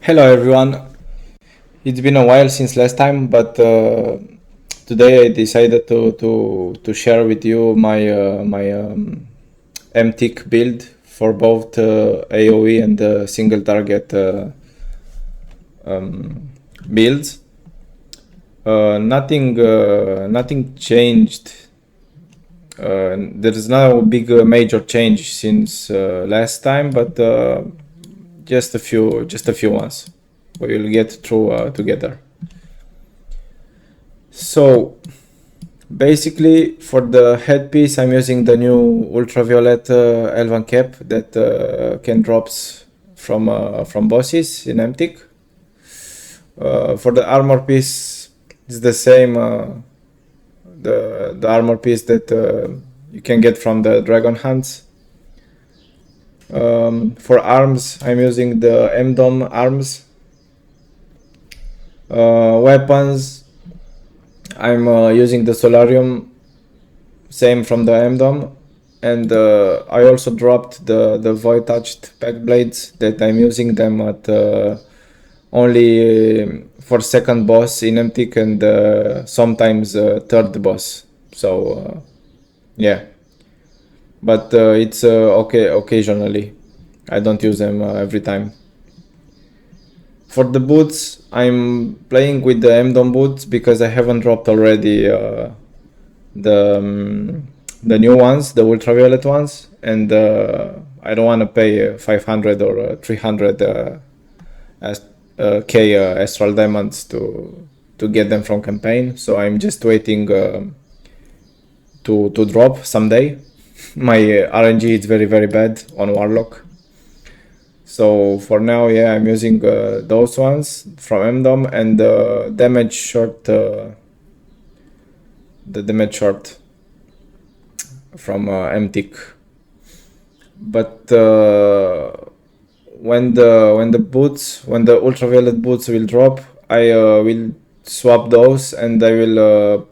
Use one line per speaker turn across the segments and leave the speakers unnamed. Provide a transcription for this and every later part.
Hello everyone. It's been a while since last time, but today I decided to share with you my MTIC build for both AOE and single target builds. Nothing changed. There is no big major change since last time, but just a few ones we will get through together. So basically for the headpiece I'm using the new ultraviolet elven cap that can drops from bosses in MTIC. For the armor piece it's the same, the armor piece that you can get from the dragon hunts. For arms I'm using the M-Dome arms. Weapons I'm using the Solarium, same from the M-Dome, and I also dropped the Void Touched Back Blades that I'm using them at only for second boss in MTIC and sometimes third boss. So yeah, but it's okay occasionally. I don't use them every time. For the boots, I'm playing with the M-Dome boots because I haven't dropped already the new ones, the ultraviolet ones, and I don't want to pay 500 or 300 K astral diamonds to get them from campaign. So I'm just waiting to drop someday. My RNG is very bad on Warlock. So for now, yeah, I'm using those ones from M-Dome and the damage short, from MTIC. But when the ultraviolet boots will drop, I will swap those and I will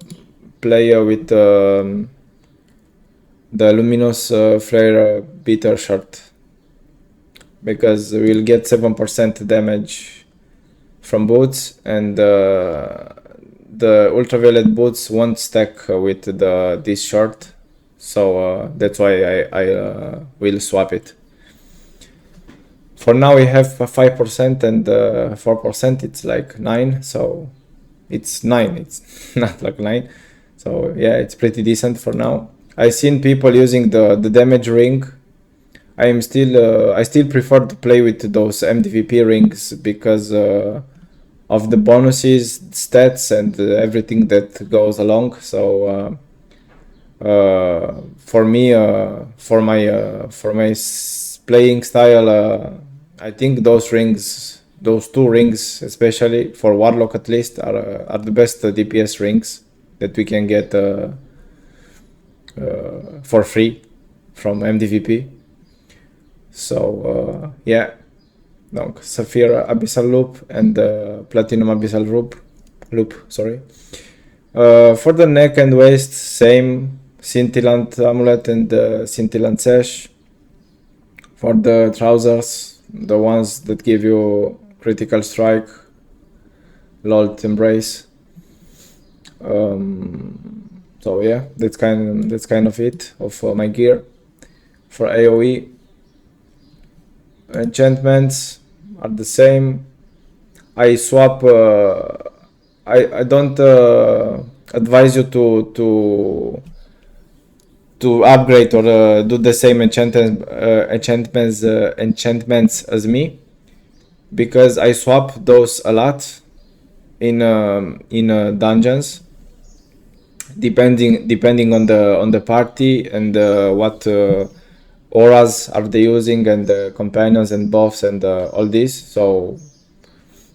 play with the luminous flare beater short, because we'll get 7% damage from boots and the ultraviolet boots won't stack with this short, so that's why I will swap it. For now we have 5% and 4%, it's like 9, so it's 9, it's not like 9, so yeah, it's pretty decent for now. I've seen people using the damage ring. I still prefer to play with those MDVP rings because of the bonuses, stats, and everything that goes along. So for me, for my playing style, I think those two rings, especially for Warlock at least, are the best DPS rings that we can get for free from MDVP. So yeah, donc Sapphire Abyssal Loop and Platinum Abyssal Loop, sorry. For the neck and waist, same Scintillant Amulet and Scintillant Sash. For the trousers, the ones that give you critical strike, Lord Embrace. So yeah, that's kind of it of my gear. For AOE, enchantments are the same. I swap. I don't advise you to upgrade or do the same enchantments as me, because I swap those a lot in dungeons, depending on the party and what auras are they using and companions and buffs and all this. So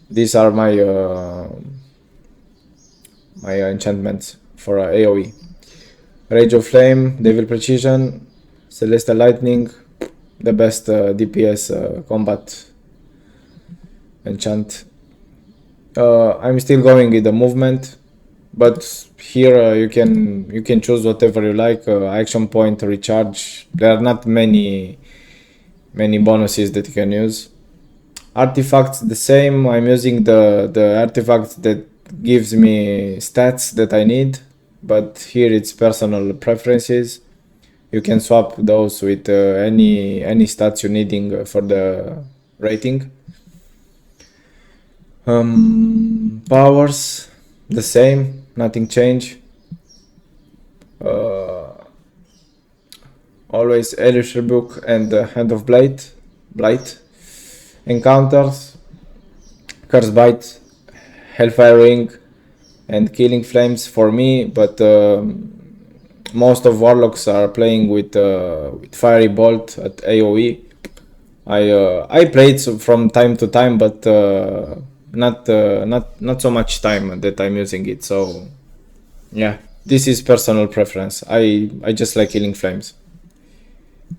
these are my enchantments for AOE. Rage of Flame, Devil Precision, Celestial Lightning, the best DPS combat enchant. I'm still going with the movement, but here you can choose whatever you like. Action point, recharge. There are not many bonuses that you can use. Artifacts the same. I'm using the artifact that gives me stats that I need, but here it's personal preferences. You can swap those with any stats you're needing for the rating. Powers the same, nothing change. Always Elisher Book and Hand of Blight. Encounters, Curse Bite, Hellfire Ring, and Killing Flames for me, but most of Warlocks are playing with Fiery Bolt at AoE. I played from time to time, but not so much time that I'm using it. So yeah, this is personal preference. I just like Killing Flames.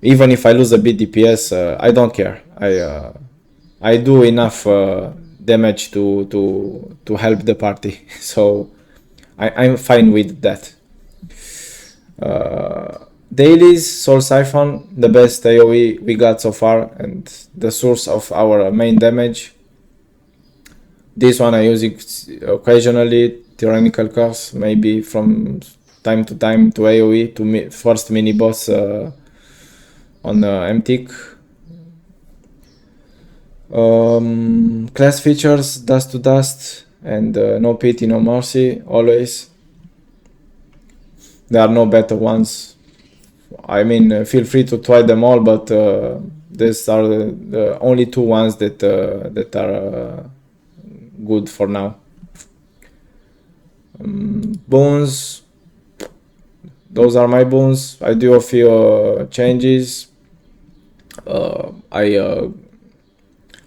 Even if I lose a bit DPS, I don't care. I do enough damage to help the party, so I'm fine with that. Dailies, Soul Siphon, the best AoE we got so far and the source of our main damage. This one I use it occasionally, Tyrannical Curse, maybe from time to time to AoE, to first mini boss on MTIC. Class features, Dust to Dust, and No Pity, No Mercy, always. There are no better ones. I mean, feel free to try them all, but these are the only two ones that are good for now. Boons, those are my boons. I do a few changes.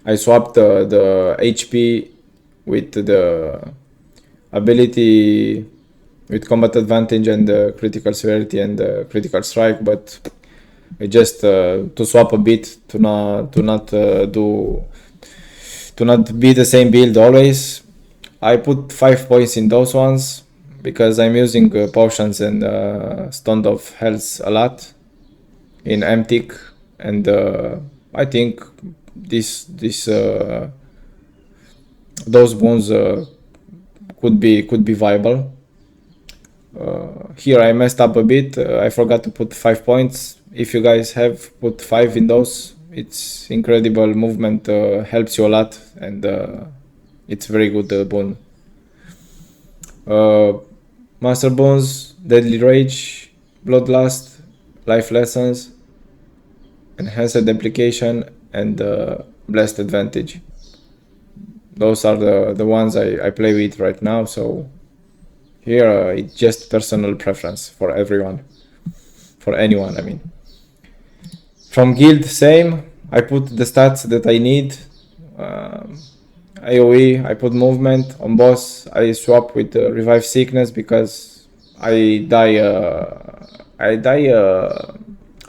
I swapped the HP with the ability with combat advantage and the critical severity and the critical strike, but I just to swap a bit to not be the same build always. I put 5 points in those ones because I'm using potions and Stone of Health a lot in MTIC, and I think those boons could be viable. Here I messed up a bit. I forgot to put 5 points. If you guys have put 5 in those, it's incredible. Movement helps you a lot, and it's very good boon. Master boons, Deadly Rage, Bloodlust, Life Lessons, Enhanced Application, and Blessed Advantage. Those are the ones I play with right now, so here it's just personal preference for everyone, for anyone I mean. From guild, same, I put the stats that I need. AoE, I put movement. On boss, I swap with Revive Sickness because I die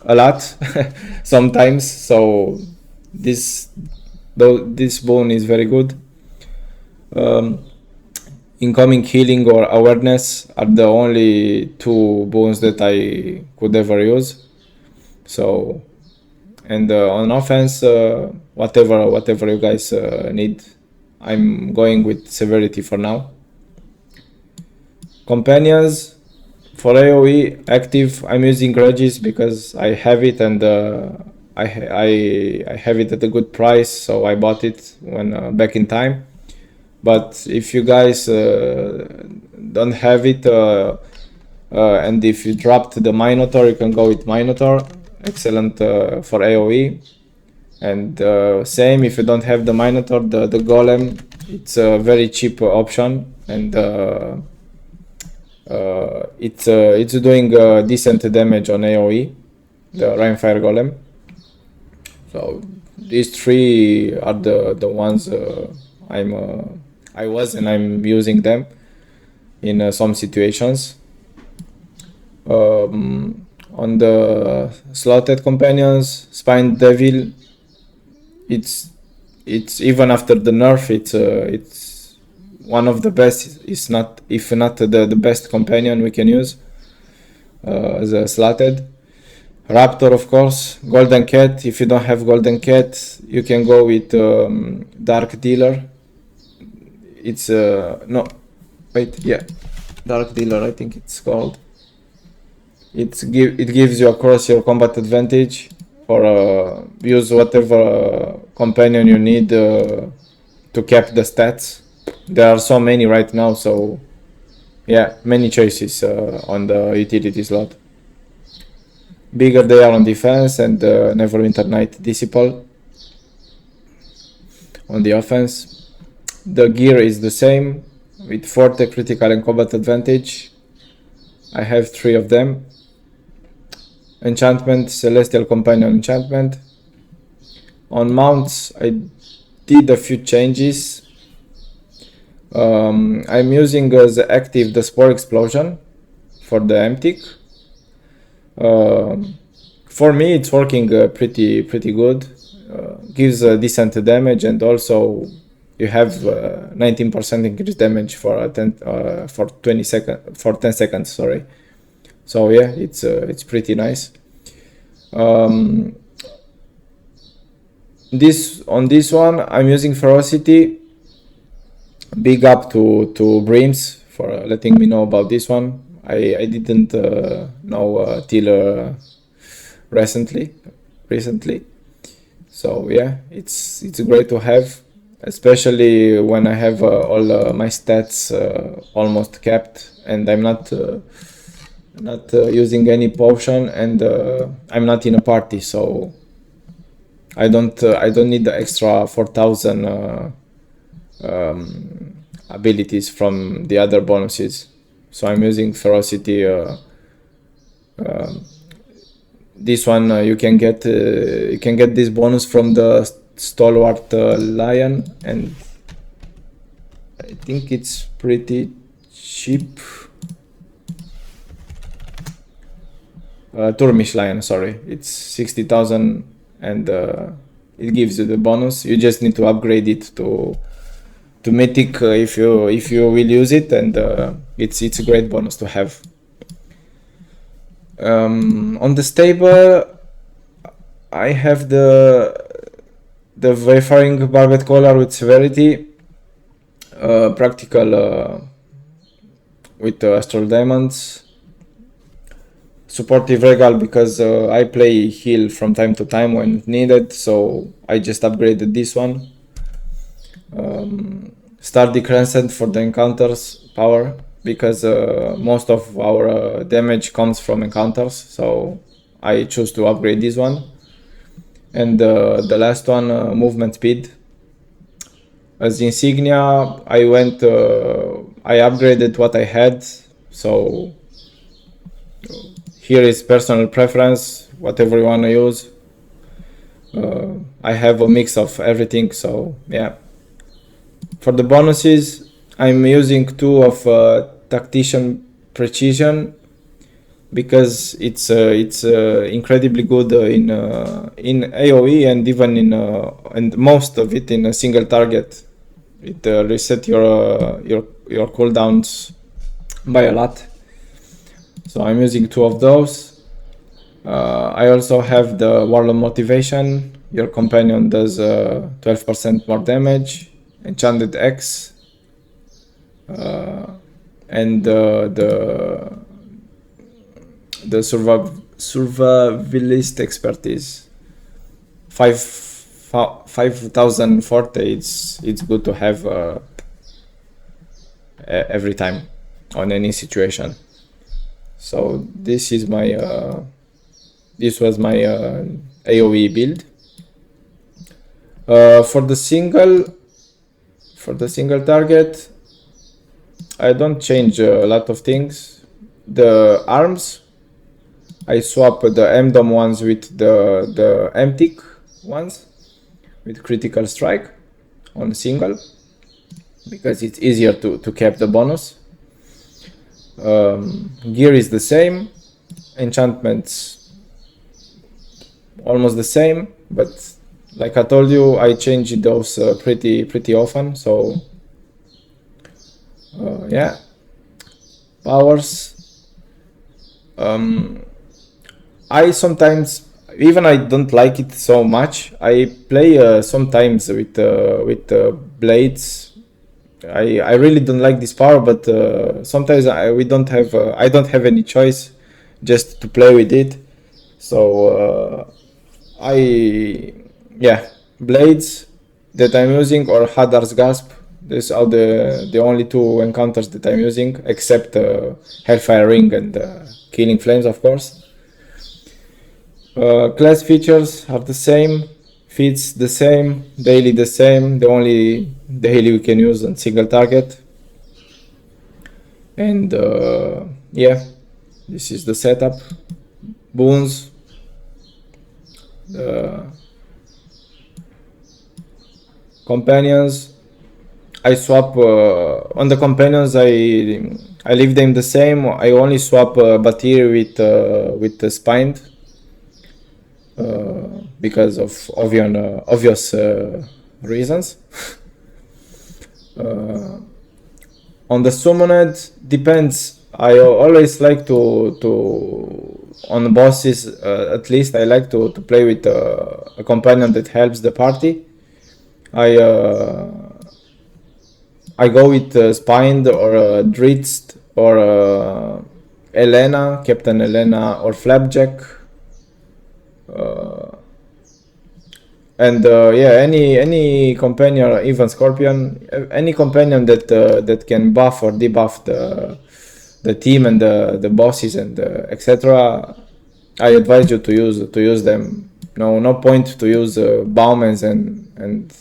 a lot sometimes, so this boon is very good. Incoming healing or awareness are the only two boons that I could ever use. So, and on offense, whatever you guys need, I'm going with severity for now. Companions, for AoE active, I'm using Grudges because I have it, and I have it at a good price, so I bought it when back in time. But if you guys don't have it, and if you dropped the Minotaur, you can go with Minotaur. Excellent for AoE. And same, if you don't have the Minotaur, the Golem, it's a very cheap option, and it's doing decent damage on AoE, the Rainfire Golem. So these three are the ones I'm using them in some situations. On the slotted companions, Spine Devil, it's even after the nerf, it's one of the best, if not the best companion we can use as a slotted. Raptor, of course. Golden Cat. If you don't have Golden Cat, you can go with Dark Dealer. It's no, wait, yeah, Dark Dealer, I think it's called. It gives you across your combat advantage, or use whatever companion you need to cap the stats. There are so many right now, so yeah, many choices on the utility slot. Bigger they are on defense, and Neverwinter Knight Disciple on the offense. The gear is the same, with Forte, Critical and Combat Advantage. I have 3 of them. Enchantment, Celestial Companion Enchantment. On mounts, I did a few changes. I'm using as active the Spore Explosion for the MTIC. For me, it's working pretty good. Gives decent damage, and also you have 19% increased damage for 10 seconds. Sorry. So yeah, it's pretty nice. On this one, I'm using Ferocity. Big up to Brims for letting me know about this one. I didn't know till recently. So yeah, it's great to have, especially when I have all my stats almost capped, and I'm not using any potion, and I'm not in a party, so I don't need the extra 4,000 abilities from the other bonuses. So I'm using Ferocity. This one you can get this bonus from the Stalwart Lion, and I think it's pretty cheap. Turmish Lion, sorry, it's 60,000, and it gives you the bonus. You just need to upgrade it to Mythic if you will use it, and it's a great bonus to have. On the stable, I have the Wayfaring Barbed Collar with Severity, practical with Astral Diamonds, supportive Regal because I play heal from time to time when needed, so I just upgraded this one. Sturdy Crescent for the encounters power, because most of our damage comes from encounters, so I choose to upgrade this one. And the last one, movement speed. As insignia, I upgraded what I had, so here is personal preference, whatever you want to use. I have a mix of everything, so yeah. For the bonuses, I'm using 2 of Tactician Precision, because it's incredibly good in AoE, and even and most of it in a single target. It reset your cooldowns by a lot. So I'm using 2 of those. I also have the Warlock Motivation. Your companion does 12% more damage. Enchanted X, and the survivalist expertise. 5,000 forte. It's good to have every time on any situation. So this is my this was my AoE build. For the single target, I don't change a lot of things. The arms, I swap the MDOM ones with the MTIC ones with critical strike on single, because it's easier to cap the bonus. Gear is the same, enchantments almost the same, but like I told you, I change those pretty often, so yeah. Powers. I sometimes, even I don't like it so much. I play sometimes with blades. I really don't like this power, but sometimes we don't have I don't have any choice just to play with it. So I yeah, blades that I'm using or Hadar's Gasp. These are the only two encounters that I'm using, except Hellfire Ring and Killing Flames, of course. Class features are the same, feats the same, daily the same. The only daily we can use on single target. And yeah, this is the setup. Boons. Companions. I swap on the companions. I leave them the same. I only swap Batir with the spined because of obvious reasons. On the summoned depends. I always like to on bosses at least I like to play with a companion that helps the party. I go with Spined or Dritz or Elena, Captain Elena or Flapjack. And yeah, any companion, even Scorpion, any companion that can buff or debuff the team and the bosses and etc. I advise you to use them. No point to use Baumans and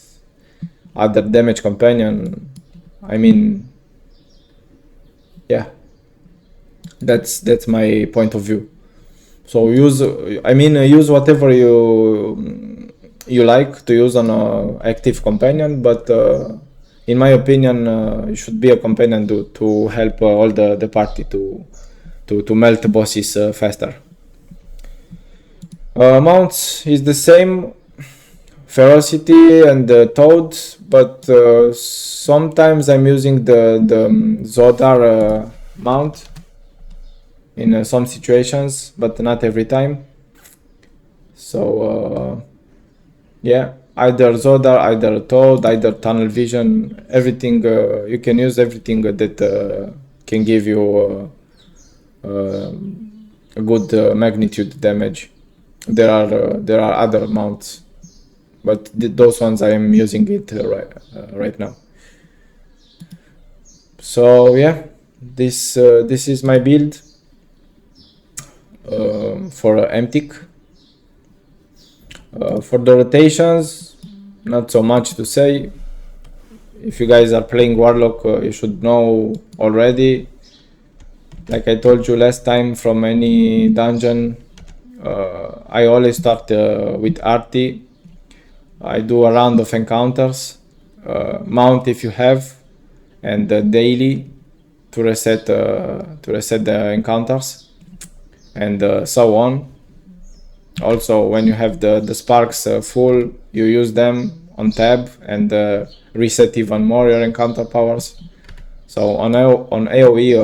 other damage companion. I mean, yeah, that's my point of view. So use whatever you like to use on a active companion, but in my opinion, it should be a companion to help all the party to melt bosses faster. Mounts is the same, Ferocity and Toad, but sometimes I'm using the Zodar mount in some situations, but not every time. So yeah, either Zodar, either Toad, either Tunnel Vision, everything you can use everything that can give you a good magnitude damage. There are other mounts, but those ones I am using it right now. So yeah, this is my build for MTIC. For the rotations, not so much to say. If you guys are playing Warlock, you should know already. Like I told you last time, from any dungeon, I always start with Arti. I do a round of encounters, mount if you have, and daily to reset the encounters, and so on. Also, when you have the sparks full, you use them on tab and reset even more your encounter powers. So on AoE,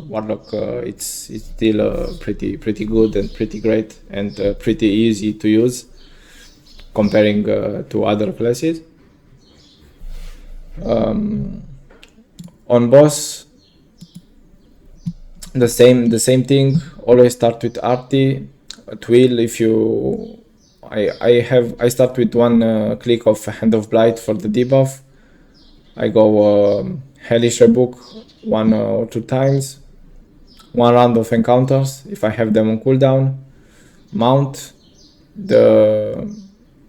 Warlock it's still pretty good and pretty great and pretty easy to use comparing to other classes. On boss, the same thing. Always start with Arti. Twill, if you I start with one click of Hand of Blight for the debuff. I go Hellish Rebuke 1 or 2 times, 1 round of encounters if I have them on cooldown. Mount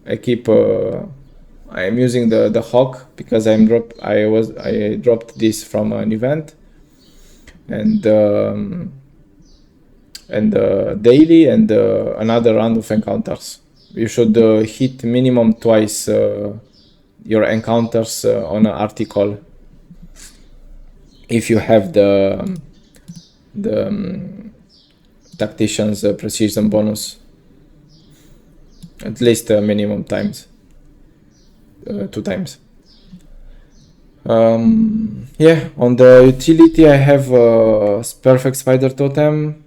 I keep I am using the Hawk because I dropped this from an event, and daily and another round of encounters. You should hit minimum twice your encounters on an article if you have the tactician's precision bonus, at least minimum times, 2 times. Yeah, on the utility I have Perfect Spider Totem,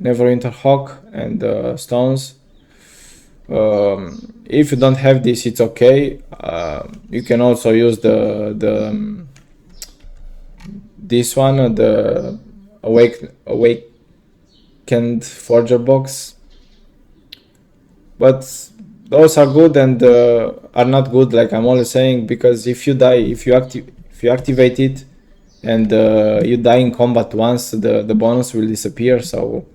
Neverwinter Hawk and stones. If you don't have this, it's okay. You can also use the this one, the awakened forger box, but those are good and are not good, like I'm always saying, because if you die, if you activate it and you die in combat once, the bonus will disappear. So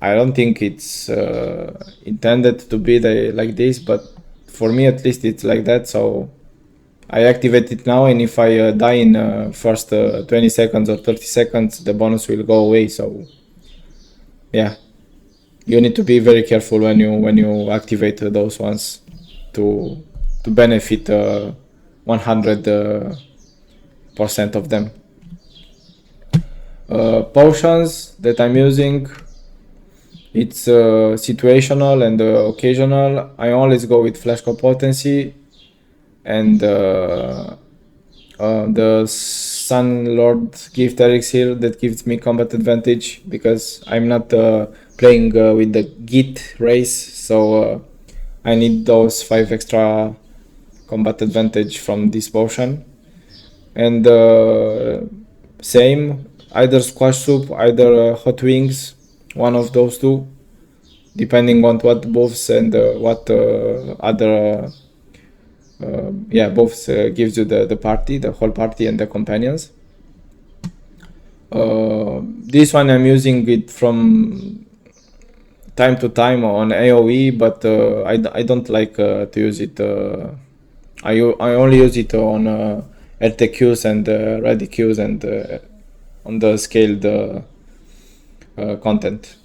I don't think it's intended to be like this, but for me at least it's like that. So I activate it now, and if I die in first 20 seconds or 30 seconds, the bonus will go away. So yeah, you need to be very careful when you activate those ones to benefit 100% of them. Potions that I'm using, it's situational and occasional. I always go with flash core potency and the Sun Lord gift elixir that gives me combat advantage, because I'm not playing with the Git race, so I need those 5 extra combat advantage from this potion. And same, either squash soup, either hot wings, one of those two, depending on what buffs and what other buffs gives you the party, the whole party and the companions. This one I'm using it from time to time on AoE, but I don't like to use it. I only use it on LTQs and RADQs and on the scaled content.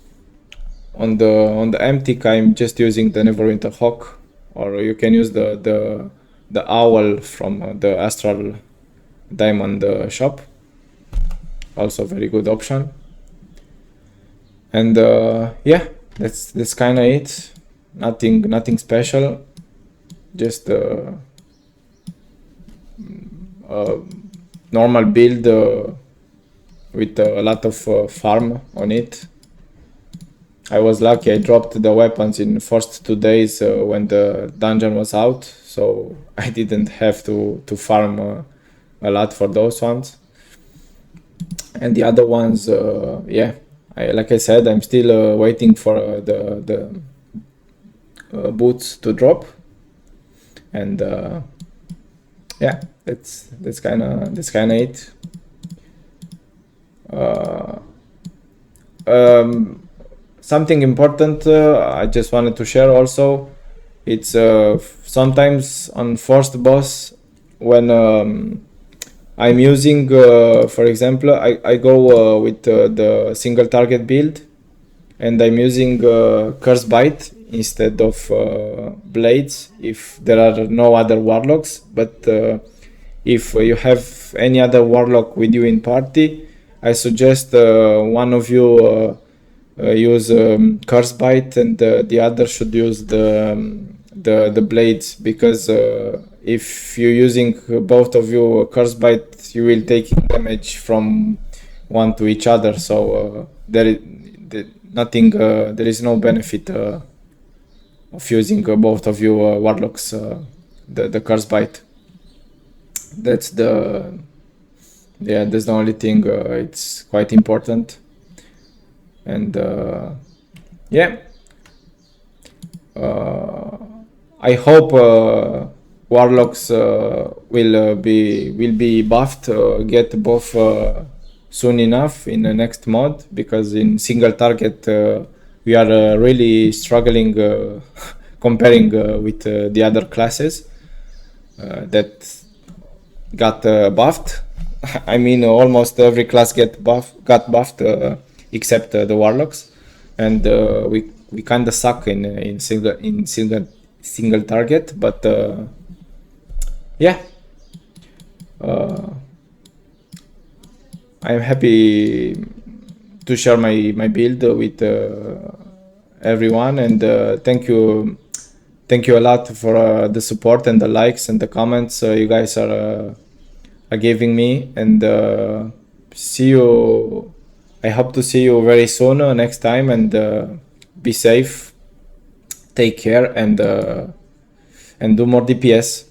On the MTIC, I'm just using the Neverwinter Hawk, or you can use the owl from the Astral Diamond shop. Also very good option. And yeah, that's kind of it. Nothing special. Just normal build with a lot of farm on it. I was lucky, I dropped the weapons in first 2 days when the dungeon was out, so I didn't have to farm a lot for those ones. And the other ones, yeah, like I said, I'm still waiting for the boots to drop. And yeah, that's kind of it. Something important I just wanted to share also. It's sometimes on first boss when I'm using, for example, I go with the single target build, and I'm using Curse Bite instead of blades if there are no other warlocks. But if you have any other warlock with you in party, I suggest one of you use Curse Bite and the other should use the blades, because if you're using both of you Curse Bite, you will take damage from one to each other. So there is no benefit of using both of you warlocks the Curse Bite. That's the only thing. It's quite important. And yeah, I hope warlocks will be buffed, get buff soon enough in the next mod, because in single target we are really struggling comparing with the other classes that got buffed. I mean, almost every class got buffed except the warlocks, and we kind of suck in single target. But yeah, I'm happy to share my build with everyone, and thank you a lot for the support and the likes and the comments you guys are giving me. And see you I hope to see you very soon next time, and be safe, take care, and do more DPS.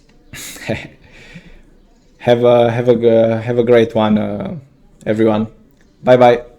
Have a great one, everyone. Bye bye.